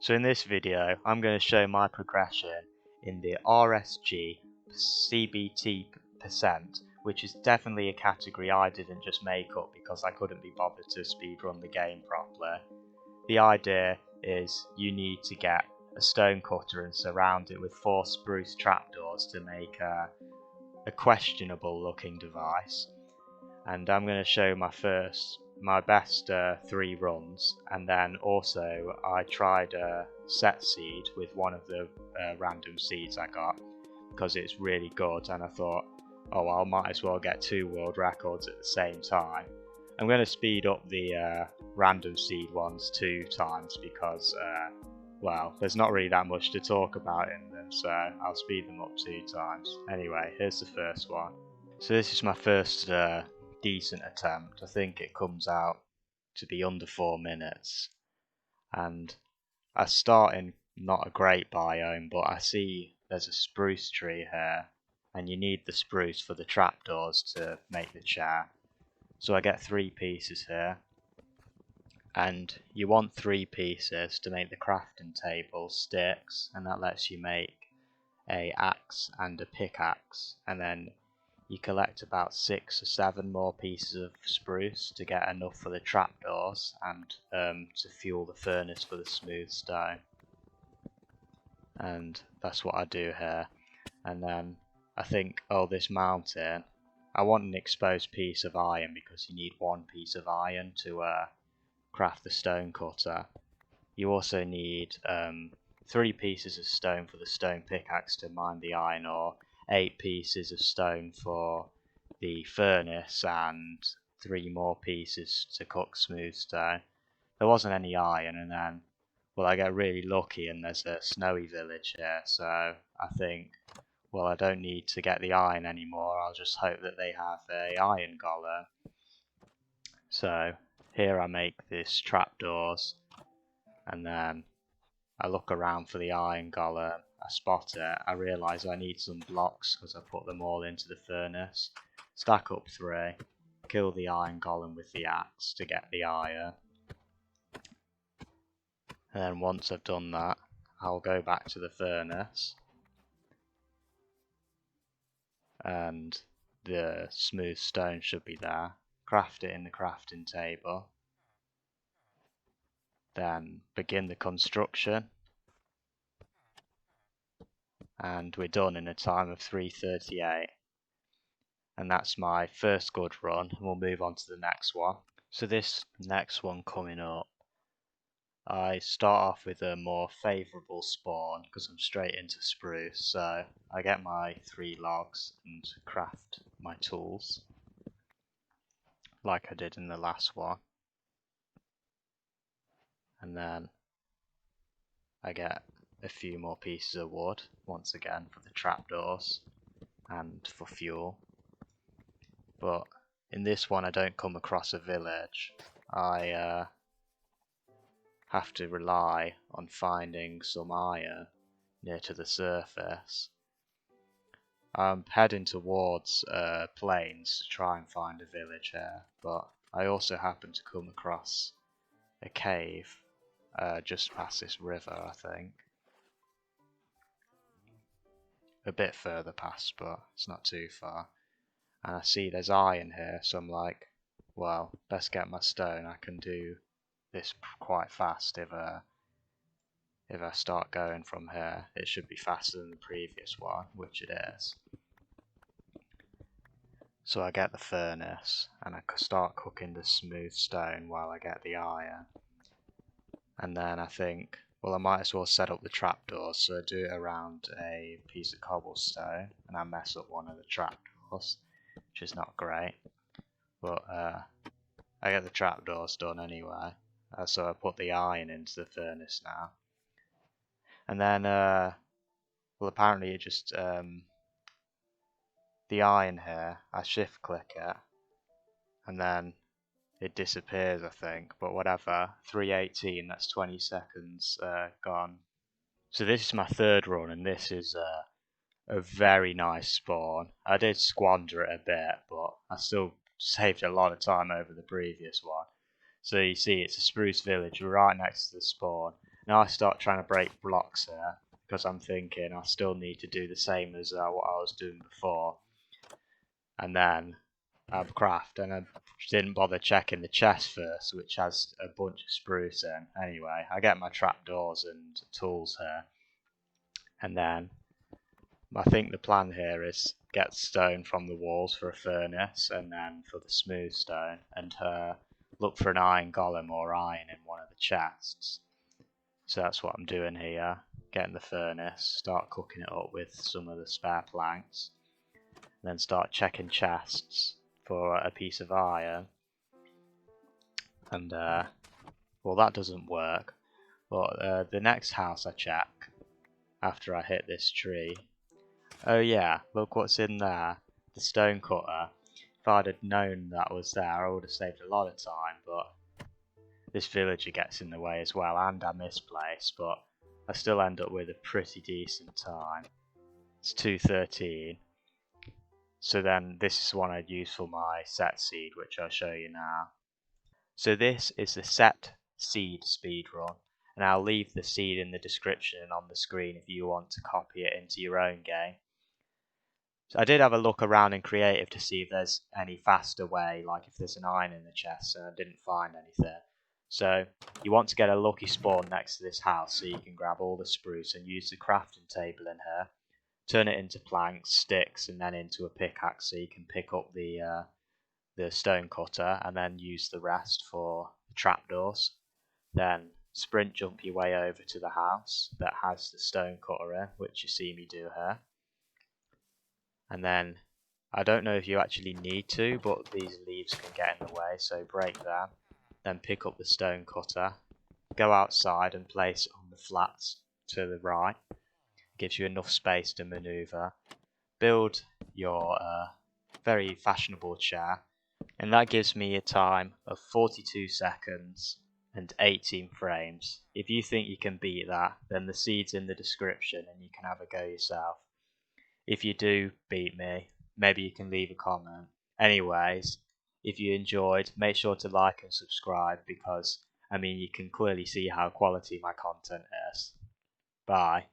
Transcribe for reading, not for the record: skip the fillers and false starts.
So in this video, I'm going to show my progression in the RSG CBT percent, which is definitely a category I didn't just make up because I couldn't be bothered to speedrun the game properly. The idea is you need to get a stone cutter and surround it with 4 spruce trapdoors to make a questionable looking device. And I'm going to show my best 3 runs, and then also I tried a set seed with one of the random seeds I got because it's really good, and I thought, oh, I might as well get 2 world records at the same time. I'm going to speed up the random seed ones 2 times because well, there's not really that much to talk about in them, so I'll speed them up 2 times. Anyway, here's the first one. So this is my first decent attempt. I think it comes out to be under 4 minutes, and I start in not a great biome, but I see there's a spruce tree here, and you need the spruce for the trapdoors to make the chair. So I get 3 pieces here, and you want 3 pieces to make the crafting table sticks, and that lets you make a axe and a pickaxe, and then you collect about 6 or 7 more pieces of spruce to get enough for the trapdoors and to fuel the furnace for the smooth stone. And that's what I do here. And then I think, oh, this mountain, I want an exposed piece of iron because you need 1 piece of iron to craft the stone cutter. You also need 3 pieces of stone for the stone pickaxe to mine the iron ore, 8 pieces of stone for the furnace, and 3 more pieces to cook smooth stone. There wasn't any iron, and then, well, I get really lucky and there's a snowy village here, so I think, well, I don't need to get the iron anymore, I'll just hope that they have a iron golem. So here I make these trapdoors, and then I look around for the iron golem, I spot it, I realise I need some blocks because I put them all into the furnace, stack up 3, kill the iron golem with the axe to get the iron, and then once I've done that, I'll go back to the furnace, and the smooth stone should be there, craft it in the crafting table, then begin the construction, and we're done in a time of 3:38. And that's my first good run, and we'll move on to the next one. So this next one coming up, I start off with a more favourable spawn because I'm straight into spruce, so I get my 3 logs and craft my tools like I did in the last one, and then I get a few more pieces of wood once again for the trapdoors and for fuel. But in this one I don't come across a village. I have to rely on finding some iron near to the surface. I'm heading towards plains to try and find a village here, but I also happen to come across a cave just past this river, I think. A bit further past, but it's not too far. And I see there's iron here, so I'm like, well, let's get my stone. I can do this quite fast if I start going from here. It should be faster than the previous one, which it is. So I get the furnace and I start cooking the smooth stone while I get the iron. And then I think, well, I might as well set up the trapdoors, so I do it around a piece of cobblestone, and I mess up one of the trapdoors, which is not great. But I get the trapdoors done anyway, so I put the iron into the furnace now. And then, well, apparently it just, the iron here, I shift click it, and then it disappears, I think, but whatever. 3:18, that's 20 seconds gone. So this is my 3rd run, and this is a very nice spawn. I did squander it a bit, but I still saved a lot of time over the previous one. So you see it's a spruce village right next to the spawn. Now I start trying to break blocks here because I'm thinking I still need to do the same as what I was doing before. And then I craft, and I didn't bother checking the chest first, which has a bunch of spruce in. Anyway, I get my trapdoors and tools here. And then I think the plan here is get stone from the walls for a furnace, and then for the smooth stone, and look for an iron golem or iron in one of the chests. So that's what I'm doing here, getting the furnace, start cooking it up with some of the spare planks, and then start checking chests for a piece of iron. And well, that doesn't work, but the next house I check after I hit this tree, oh yeah, look what's in there, the stone cutter. If I'd have known that was there, I would have saved a lot of time, but this villager gets in the way as well, and I misplace, but I still end up with a pretty decent time. It's 2:13. So then this is one I'd use for my set seed, which I'll show you now. So this is the set seed speedrun, and I'll leave the seed in the description and on the screen if you want to copy it into your own game. So I did have a look around in creative to see if there's any faster way, like if there's an iron in the chest, and I didn't find anything. So you want to get a lucky spawn next to this house so you can grab all the spruce and use the crafting table in here, turn it into planks, sticks, and then into a pickaxe so you can pick up the stone cutter and then use the rest for the trapdoors. Then sprint jump your way over to the house that has the stone cutter in, which you see me do here. And then, I don't know if you actually need to, but these leaves can get in the way, so break them. Then pick up the stone cutter, go outside and place it on the flats to the right. Gives you enough space to maneuver. Build your very fashionable chair, and that gives me a time of 42 seconds and 18 frames. If you think you can beat that, then the seed's in the description and you can have a go yourself. If you do beat me, maybe you can leave a comment. Anyways, if you enjoyed, make sure to like and subscribe because, I mean, you can clearly see how quality my content is. Bye.